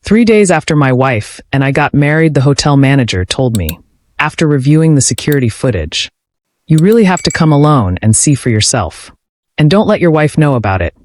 3 days after my wife and I got married, the hotel manager told me, after reviewing the security footage. You really have to come alone and see for yourself. And don't let your wife know about it.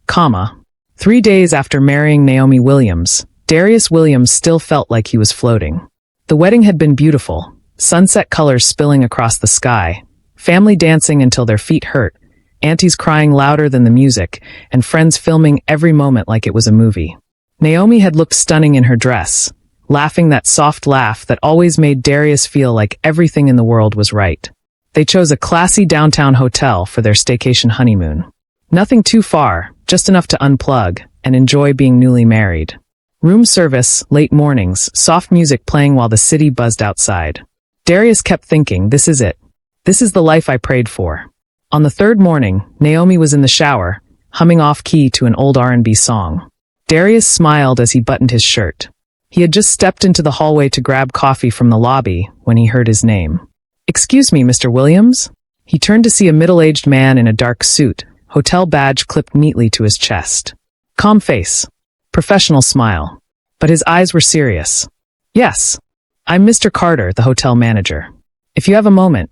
3 days after marrying Naomi Williams, Darius Williams still felt like he was floating. The wedding had been beautiful, sunset colors spilling across the sky, family dancing until their feet hurt, aunties crying louder than the music, and friends filming every moment like it was a movie. Naomi had looked stunning in her dress, laughing that soft laugh that always made Darius feel like everything in the world was right. They chose a classy downtown hotel for their staycation honeymoon. Nothing too far, just enough to unplug and enjoy being newly married. Room service, late mornings, soft music playing while the city buzzed outside. Darius kept thinking, this is it. This is the life I prayed for. On the third morning, Naomi was in the shower, humming off-key to an old R&B song. Darius smiled as he buttoned his shirt. He had just stepped into the hallway to grab coffee from the lobby when he heard his name. "Excuse me, Mr. Williams?" He turned to see a middle-aged man in a dark suit, hotel badge clipped neatly to his chest. Calm face. Professional smile. But his eyes were serious. "Yes. I'm Mr. Carter, the hotel manager. If you have a moment,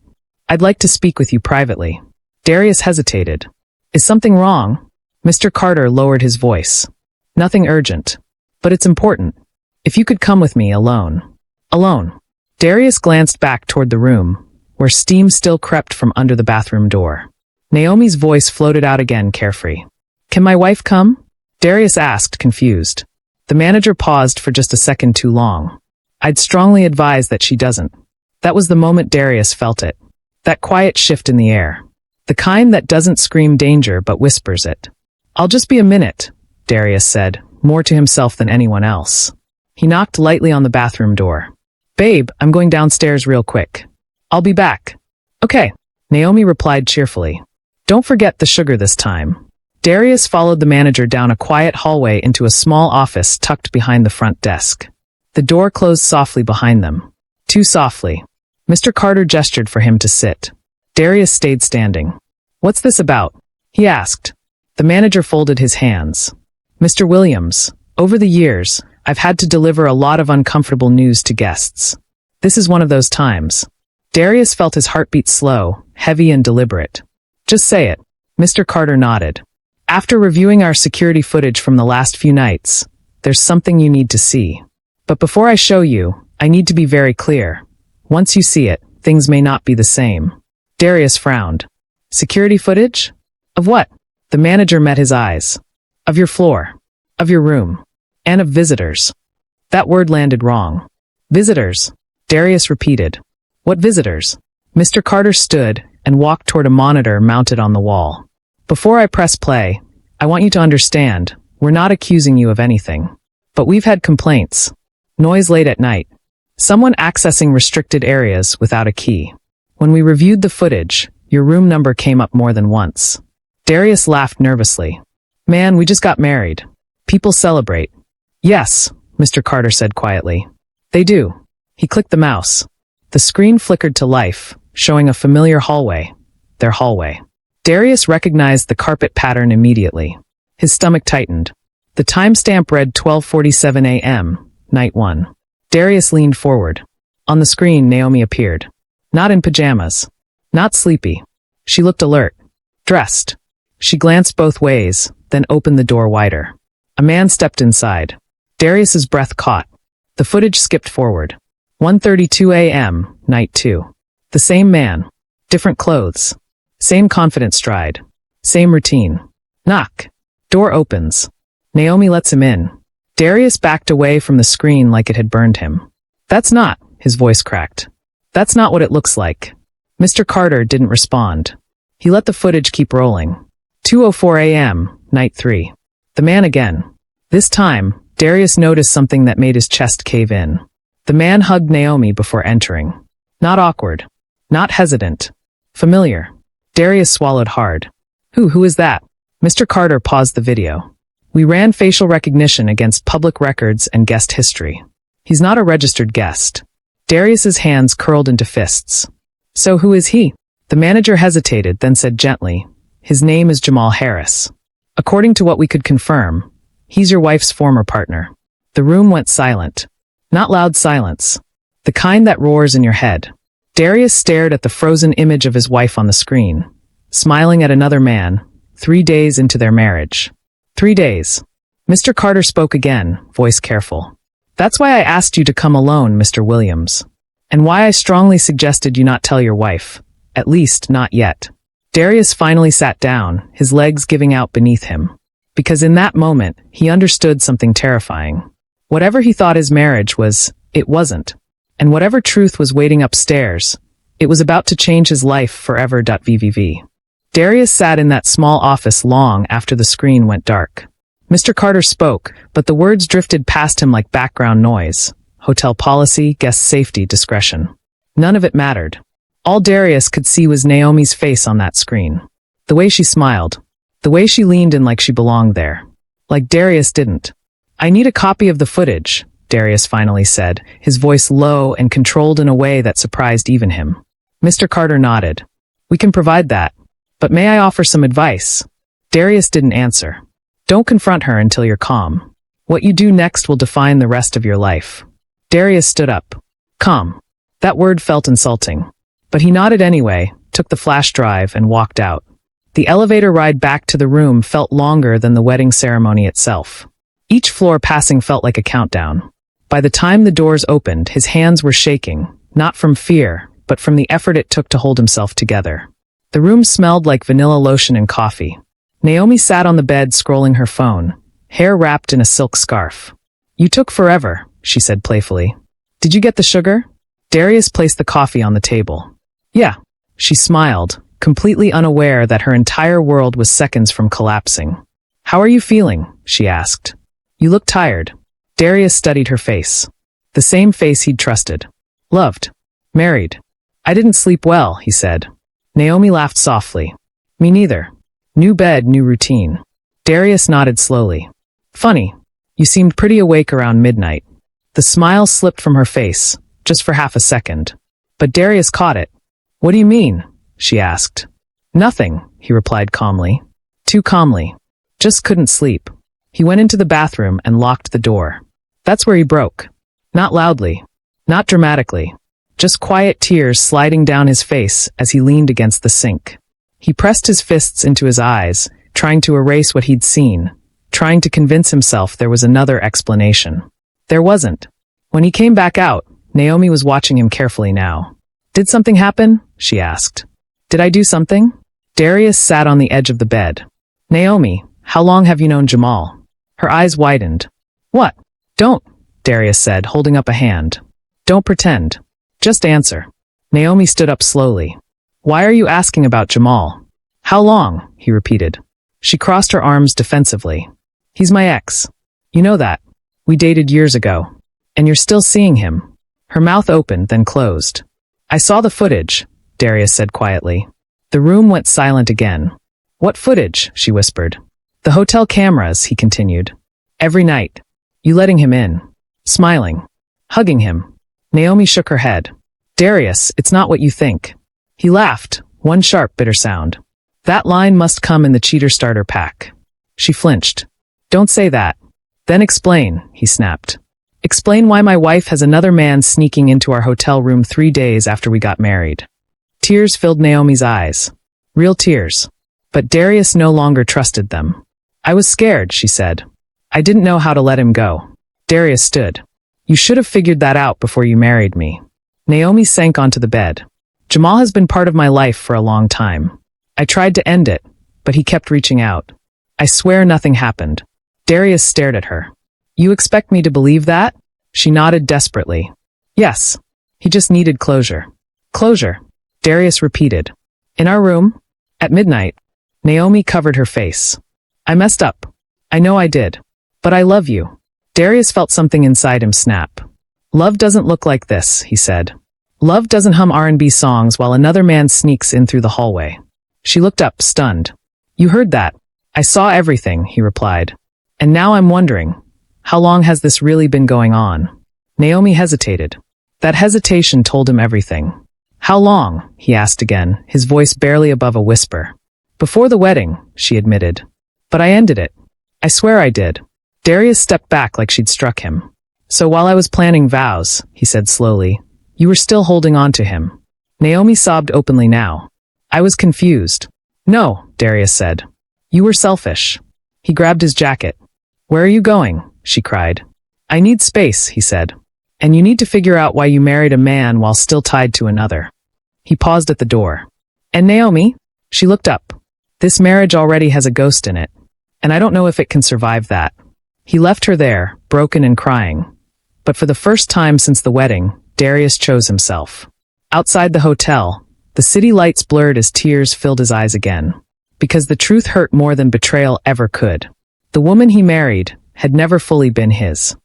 I'd like to speak with you privately." Darius hesitated. "Is something wrong?" Mr. Carter lowered his voice. "Nothing urgent. But it's important. If you could come with me alone." Alone. Darius glanced back toward the room, where steam still crept from under the bathroom door. Naomi's voice floated out again, carefree. "Can my wife come?" Darius asked, confused. The manager paused for just a second too long. "I'd strongly advise that she doesn't." That was the moment Darius felt it. That quiet shift in the air. The kind that doesn't scream danger but whispers it. "I'll just be a minute," Darius said, more to himself than anyone else. He knocked lightly on the bathroom door. "Babe, I'm going downstairs real quick. I'll be back." "Okay," Naomi replied cheerfully. "Don't forget the sugar this time." Darius followed the manager down a quiet hallway into a small office tucked behind the front desk. The door closed softly behind them. Too softly. Mr. Carter gestured for him to sit. Darius stayed standing. "What's this about?" he asked. The manager folded his hands. "Mr. Williams, over the years, I've had to deliver a lot of uncomfortable news to guests. This is one of those times." Darius felt his heartbeat slow, heavy and deliberate. "Just say it." Mr. Carter nodded. "After reviewing our security footage from the last few nights, there's something you need to see. But before I show you, I need to be very clear. Once you see it, things may not be the same." Darius frowned. "Security footage? Of what?" The manager met his eyes. "Of your floor. Of your room. And of visitors." That word landed wrong. "Visitors," Darius repeated. "What visitors?" Mr. Carter stood and walked toward a monitor mounted on the wall. "Before I press play, I want you to understand, we're not accusing you of anything. But we've had complaints. Noise late at night. Someone accessing restricted areas without a key. When we reviewed the footage, your room number came up more than once." Darius laughed nervously. "Man, we just got married. People celebrate." "Yes," Mr. Carter said quietly. "They do." He clicked the mouse. The screen flickered to life, showing a familiar hallway. Their hallway. Darius recognized the carpet pattern immediately. His stomach tightened. The timestamp read 12:47 a.m., night 1. Darius leaned forward. On the screen, Naomi appeared. Not in pajamas. Not sleepy. She looked alert. Dressed. She glanced both ways, then opened the door wider. A man stepped inside. Darius's breath caught. The footage skipped forward. 1:32 a.m., night 2. The same man. Different clothes. Same confident stride. Same routine. Knock. Door opens. Naomi lets him in. Darius backed away from the screen like it had burned him. "That's not," his voice cracked. "That's not what it looks like." Mr. Carter didn't respond. He let the footage keep rolling. 2:04 a.m., night 3. The man again. This time, Darius noticed something that made his chest cave in. The man hugged Naomi before entering. Not awkward. Not hesitant. Familiar. Darius swallowed hard. Who is that?" Mr. Carter paused the video. "We ran facial recognition against public records and guest history. He's not a registered guest." Darius's hands curled into fists. "So who is he?" The manager hesitated, then said gently, "His name is Jamal Harris. According to what we could confirm, he's your wife's former partner." The room went silent. Not loud silence. The kind that roars in your head. Darius stared at the frozen image of his wife on the screen, smiling at another man, 3 days into their marriage. 3 days. Mr. Carter spoke again, voice careful. That's why I asked you to come alone, Mr. Williams. And why I strongly suggested you not tell your wife. At least, not yet. Darius finally sat down, his legs giving out beneath him. Because in that moment, he understood something terrifying. Whatever he thought his marriage was, it wasn't. And whatever truth was waiting upstairs, it was about to change his life forever. VVV. Darius sat in that small office long after the screen went dark. Mr. Carter spoke, but the words drifted past him like background noise. Hotel policy, guest safety, discretion. None of it mattered. All Darius could see was Naomi's face on that screen. The way she smiled. The way she leaned in like she belonged there. Like Darius didn't. I need a copy of the footage, Darius finally said, his voice low and controlled in a way that surprised even him. Mr. Carter nodded. We can provide that. But may I offer some advice? Darius didn't answer. Don't confront her until you're calm. What you do next will define the rest of your life. Darius stood up. Calm. That word felt insulting. But he nodded anyway, took the flash drive, and walked out. The elevator ride back to the room felt longer than the wedding ceremony itself. Each floor passing felt like a countdown. By the time the doors opened, his hands were shaking, not from fear, but from the effort it took to hold himself together. The room smelled like vanilla lotion and coffee. Naomi sat on the bed scrolling her phone, hair wrapped in a silk scarf. You took forever, she said playfully. Did you get the sugar? Darius placed the coffee on the table. Yeah. She smiled, completely unaware that her entire world was seconds from collapsing. How are you feeling? She asked. You look tired. Darius studied her face. The same face he'd trusted. Loved. Married. I didn't sleep well, he said. Naomi laughed softly. Me neither. New bed, new routine. Darius nodded slowly. Funny. You seemed pretty awake around midnight. The smile slipped from her face, just for half a second. But Darius caught it. What do you mean? She asked. Nothing, he replied calmly. Too calmly. Just couldn't sleep. He went into the bathroom and locked the door. That's where he broke. Not loudly. Not dramatically. Just quiet tears sliding down his face as he leaned against the sink. He pressed his fists into his eyes, trying to erase what he'd seen, trying to convince himself there was another explanation. There wasn't. When he came back out, Naomi was watching him carefully now. Did something happen? She asked. Did I do something? Darius sat on the edge of the bed. Naomi, how long have you known Jamal? Her eyes widened. What? Don't, Darius said, holding up a hand. Don't pretend. Just answer. Naomi stood up slowly. Why are you asking about Jamal? How long? He repeated. She crossed her arms defensively. He's my ex. You know that. We dated years ago. And you're still seeing him. Her mouth opened, then closed. I saw the footage, Darius said quietly. The room went silent again. What footage? She whispered. The hotel cameras, he continued. Every night. You letting him in. Smiling. Hugging him. Naomi shook her head. Darius, it's not what you think. He laughed, one sharp, bitter sound. That line must come in the cheater starter pack. She flinched. Don't say that. Then explain, he snapped. Explain why my wife has another man sneaking into our hotel room 3 days after we got married. Tears filled Naomi's eyes. Real tears. But Darius no longer trusted them. I was scared, she said. I didn't know how to let him go. Darius stood. You should have figured that out before you married me. Naomi sank onto the bed. Jamal has been part of my life for a long time. I tried to end it, but he kept reaching out. I swear nothing happened. Darius stared at her. You expect me to believe that? She nodded desperately. Yes. He just needed closure. Closure. Darius repeated. In our room? At midnight. Naomi covered her face. I messed up. I know I did. But I love you. Darius felt something inside him snap. Love doesn't look like this, he said. Love doesn't hum R&B songs while another man sneaks in through the hallway. She looked up, stunned. You heard that. I saw everything, he replied. And now I'm wondering, how long has this really been going on? Naomi hesitated. That hesitation told him everything. How long? He asked again, his voice barely above a whisper. Before the wedding, she admitted. But I ended it. I swear I did. Darius stepped back like she'd struck him. So while I was planning vows, he said slowly, you were still holding on to him. Naomi sobbed openly now. I was confused. No, Darius said. You were selfish. He grabbed his jacket. Where are you going? She cried. I need space, he said. And you need to figure out why you married a man while still tied to another. He paused at the door. And Naomi? She looked up. This marriage already has a ghost in it. And I don't know if it can survive that. He left her there, broken and crying. But for the first time since the wedding, Darius chose himself. Outside the hotel, the city lights blurred as tears filled his eyes again. Because the truth hurt more than betrayal ever could. The woman he married had never fully been his.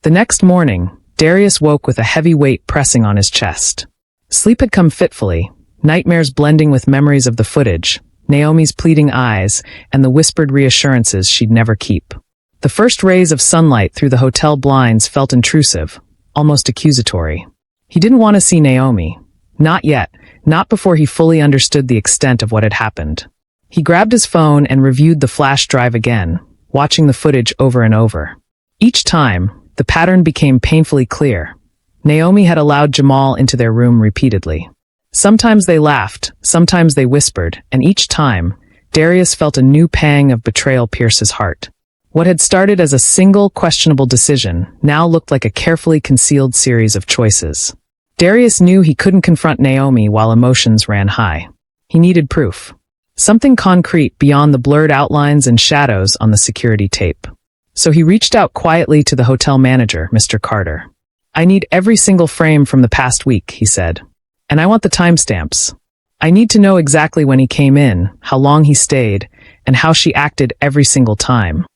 The next morning, Darius woke with a heavy weight pressing on his chest. Sleep had come fitfully, nightmares blending with memories of the footage, Naomi's pleading eyes, and the whispered reassurances she'd never keep. The first rays of sunlight through the hotel blinds felt intrusive, almost accusatory. He didn't want to see Naomi. Not yet, not before he fully understood the extent of what had happened. He grabbed his phone and reviewed the flash drive again, watching the footage over and over. Each time, the pattern became painfully clear. Naomi had allowed Jamal into their room repeatedly. Sometimes they laughed, sometimes they whispered, and each time, Darius felt a new pang of betrayal pierce his heart. What had started as a single, questionable decision now looked like a carefully concealed series of choices. Darius knew he couldn't confront Naomi while emotions ran high. He needed proof. Something concrete beyond the blurred outlines and shadows on the security tape. So he reached out quietly to the hotel manager, Mr. Carter. I need every single frame from the past week, he said. And I want the timestamps. I need to know exactly when he came in, how long he stayed, and how she acted every single time.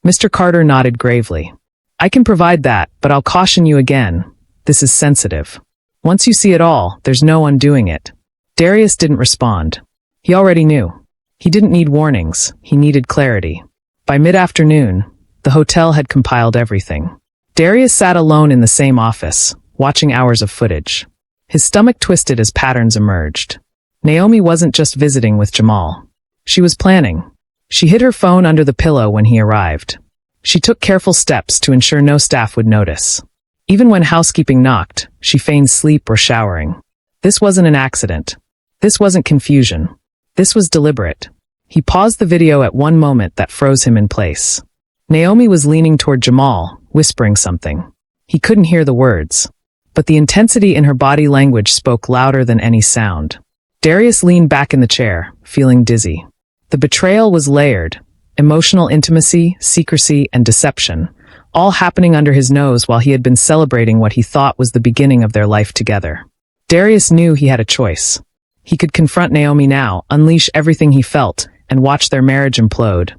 Mr. Carter nodded gravely. I can provide that, but I'll caution you again. This is sensitive. Once you see it all, there's no undoing it. Darius didn't respond. He already knew. He didn't need warnings. He needed clarity. By mid-afternoon, the hotel had compiled everything. Darius sat alone in the same office, watching hours of footage. His stomach twisted as patterns emerged. Naomi wasn't just visiting with Jamal. She was planning. She hid her phone under the pillow when he arrived. She took careful steps to ensure no staff would notice. Even when housekeeping knocked, she feigned sleep or showering. This wasn't an accident. This wasn't confusion. This was deliberate. He paused the video at one moment that froze him in place. Naomi was leaning toward Jamal, whispering something. He couldn't hear the words. But the intensity in her body language spoke louder than any sound. Darius leaned back in the chair, feeling dizzy. The betrayal was layered. Emotional intimacy, secrecy, and deception, all happening under his nose while he had been celebrating what he thought was the beginning of their life together. Darius knew he had a choice. He could confront Naomi now, unleash everything he felt, and watch their marriage implode.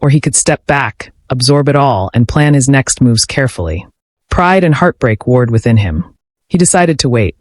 Or he could step back, absorb it all, and plan his next moves carefully. Pride and heartbreak warred within him. He decided to wait.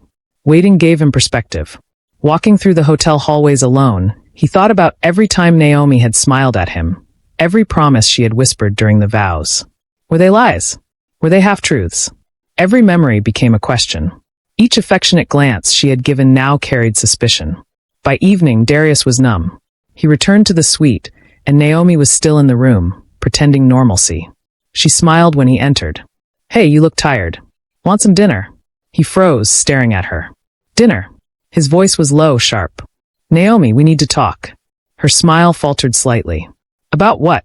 Waiting gave him perspective. Walking through the hotel hallways alone, he thought about every time Naomi had smiled at him, every promise she had whispered during the vows. Were they lies? Were they half-truths? Every memory became a question. Each affectionate glance she had given now carried suspicion. By evening, Darius was numb. He returned to the suite, and Naomi was still in the room, pretending normalcy. She smiled when he entered. Hey, you look tired. Want some dinner? He froze, staring at her. Dinner. His voice was low, sharp. Naomi, we need to talk. Her smile faltered slightly. About what?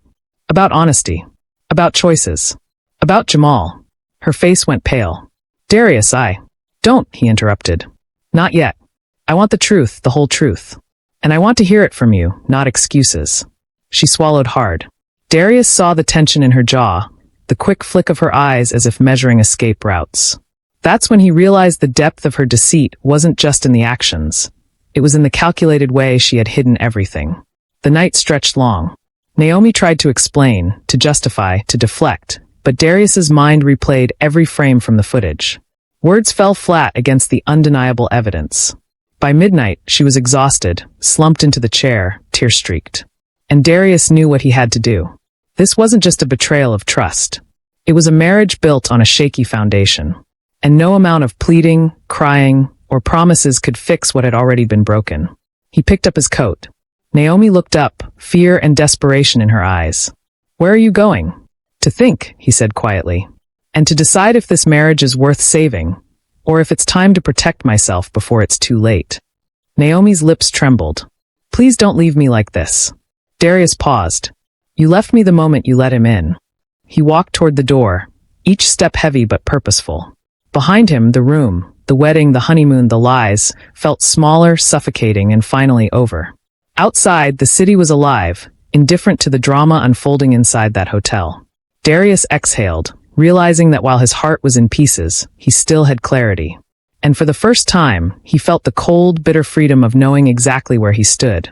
About honesty. About choices. About Jamal. Her face went pale. Darius, Don't, he interrupted. Not yet. I want the truth, the whole truth. And I want to hear it from you, not excuses. She swallowed hard. Darius saw the tension in her jaw, the quick flick of her eyes as if measuring escape routes. That's when he realized the depth of her deceit wasn't just in the actions. It was in the calculated way she had hidden everything. The night stretched long. Naomi tried to explain, to justify, to deflect, but Darius's mind replayed every frame from the footage. Words fell flat against the undeniable evidence. By midnight, she was exhausted, slumped into the chair, tear-streaked. And Darius knew what he had to do. This wasn't just a betrayal of trust. It was a marriage built on a shaky foundation. And no amount of pleading, crying, or promises could fix what had already been broken. He picked up his coat. Naomi looked up, fear and desperation in her eyes. Where are you going? To think, he said quietly, and to decide if this marriage is worth saving, or if it's time to protect myself before it's too late. Naomi's lips trembled. Please don't leave me like this. Darius paused. You left me the moment you let him in. He walked toward the door, each step heavy but purposeful. Behind him, the room, the wedding, the honeymoon, the lies, felt smaller, suffocating, and finally over. Outside, the city was alive, indifferent to the drama unfolding inside that hotel. Darius exhaled, realizing that while his heart was in pieces, he still had clarity. And for the first time, he felt the cold, bitter freedom of knowing exactly where he stood,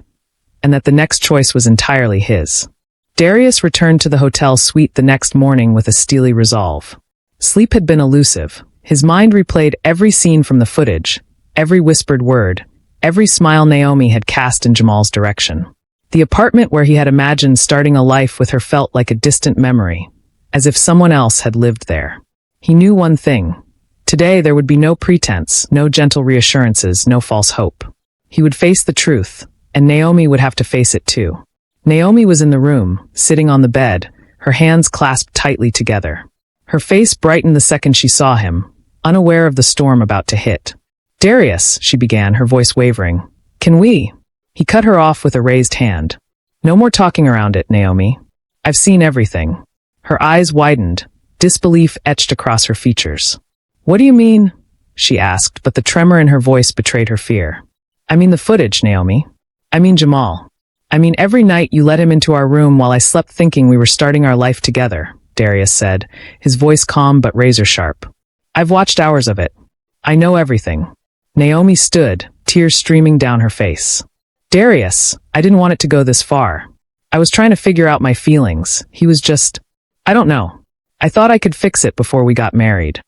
and that the next choice was entirely his. Darius returned to the hotel suite the next morning with a steely resolve. Sleep had been elusive. His mind replayed every scene from the footage, every whispered word, every smile Naomi had cast in Jamal's direction. The apartment where he had imagined starting a life with her felt like a distant memory, as if someone else had lived there. He knew one thing. Today there would be no pretense, no gentle reassurances, no false hope. He would face the truth, and Naomi would have to face it too. Naomi was in the room, sitting on the bed, her hands clasped tightly together. Her face brightened the second she saw him, unaware of the storm about to hit. Darius, she began, her voice wavering. Can we? He cut her off with a raised hand. No more talking around it, Naomi. I've seen everything. Her eyes widened, disbelief etched across her features. What do you mean? She asked, but the tremor in her voice betrayed her fear. I mean the footage, Naomi. I mean Jamal. I mean every night you let him into our room while I slept thinking we were starting our life together, Darius said, his voice calm but razor-sharp. I've watched hours of it. I know everything. Naomi stood, tears streaming down her face. Darius, I didn't want it to go this far. I was trying to figure out my feelings. He was just... I don't know. I thought I could fix it before we got married.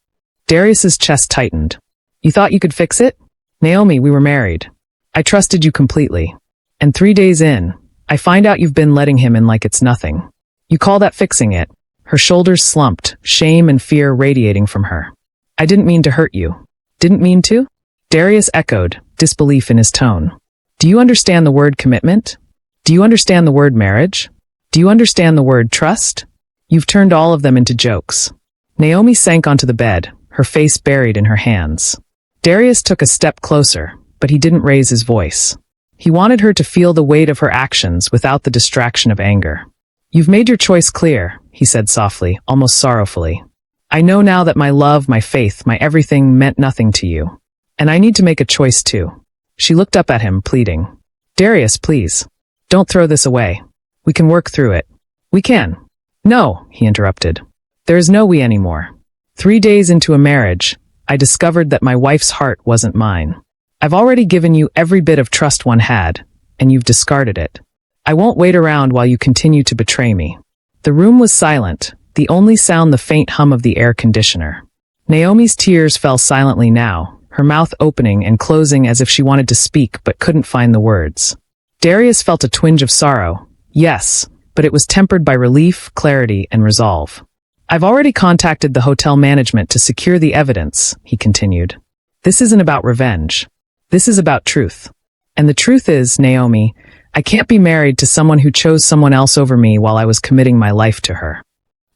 Darius's chest tightened. You thought you could fix it? Naomi, we were married. I trusted you completely. And 3 days in, I find out you've been letting him in like it's nothing. You call that fixing it? Her shoulders slumped, shame and fear radiating from her. I didn't mean to hurt you. Didn't mean to? Darius echoed, disbelief in his tone. Do you understand the word commitment? Do you understand the word marriage? Do you understand the word trust? You've turned all of them into jokes. Naomi sank onto the bed, her face buried in her hands. Darius took a step closer, but he didn't raise his voice. He wanted her to feel the weight of her actions without the distraction of anger. You've made your choice clear, he said softly, almost sorrowfully. I know now that my love, my faith, my everything meant nothing to you. And I need to make a choice too. She looked up at him, pleading. Darius, please. Don't throw this away. We can work through it. We can. No, he interrupted. There is no we anymore. 3 days into a marriage, I discovered that my wife's heart wasn't mine. I've already given you every bit of trust one had, and you've discarded it. I won't wait around while you continue to betray me. The room was silent, the only sound the faint hum of the air conditioner. Naomi's tears fell silently now, her mouth opening and closing as if she wanted to speak but couldn't find the words. Darius felt a twinge of sorrow, yes, but it was tempered by relief, clarity, and resolve. I've already contacted the hotel management to secure the evidence, he continued. This isn't about revenge. This is about truth. And the truth is, Naomi, I can't be married to someone who chose someone else over me while I was committing my life to her.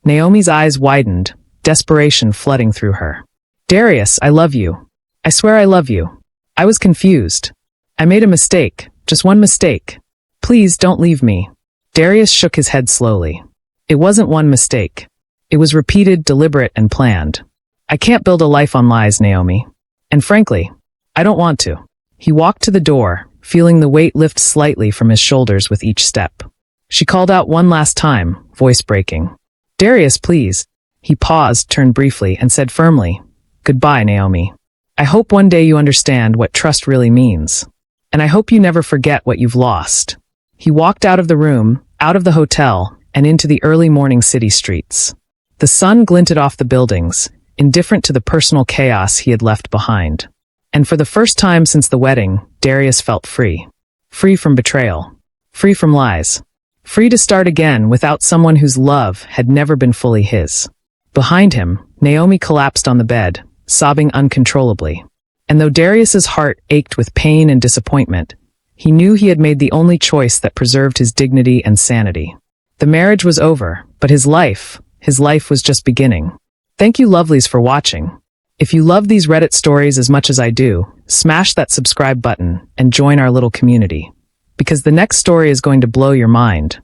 Naomi's eyes widened, desperation flooding through her. Darius, I love you. I swear I love you. I was confused. I made a mistake, just one mistake. Please don't leave me. Darius shook his head slowly. It wasn't one mistake. It was repeated, deliberate, and planned. I can't build a life on lies, Naomi. And frankly, I don't want to. He walked to the door, feeling the weight lift slightly from his shoulders with each step. She called out one last time, voice breaking. Darius, please. He paused, turned briefly, and said firmly, Goodbye, Naomi. I hope one day you understand what trust really means. And I hope you never forget what you've lost. He walked out of the room, out of the hotel, and into the early morning city streets. The sun glinted off the buildings, indifferent to the personal chaos he had left behind. And for the first time since the wedding, Darius felt free. Free from betrayal. Free from lies. Free to start again without someone whose love had never been fully his. Behind him, Naomi collapsed on the bed, sobbing uncontrollably. And though Darius's heart ached with pain and disappointment, he knew he had made the only choice that preserved his dignity and sanity. The marriage was over, but his life, his life was just beginning. Thank you lovelies for watching. If you love these Reddit stories as much as I do, smash that subscribe button and join our little community. Because the next story is going to blow your mind.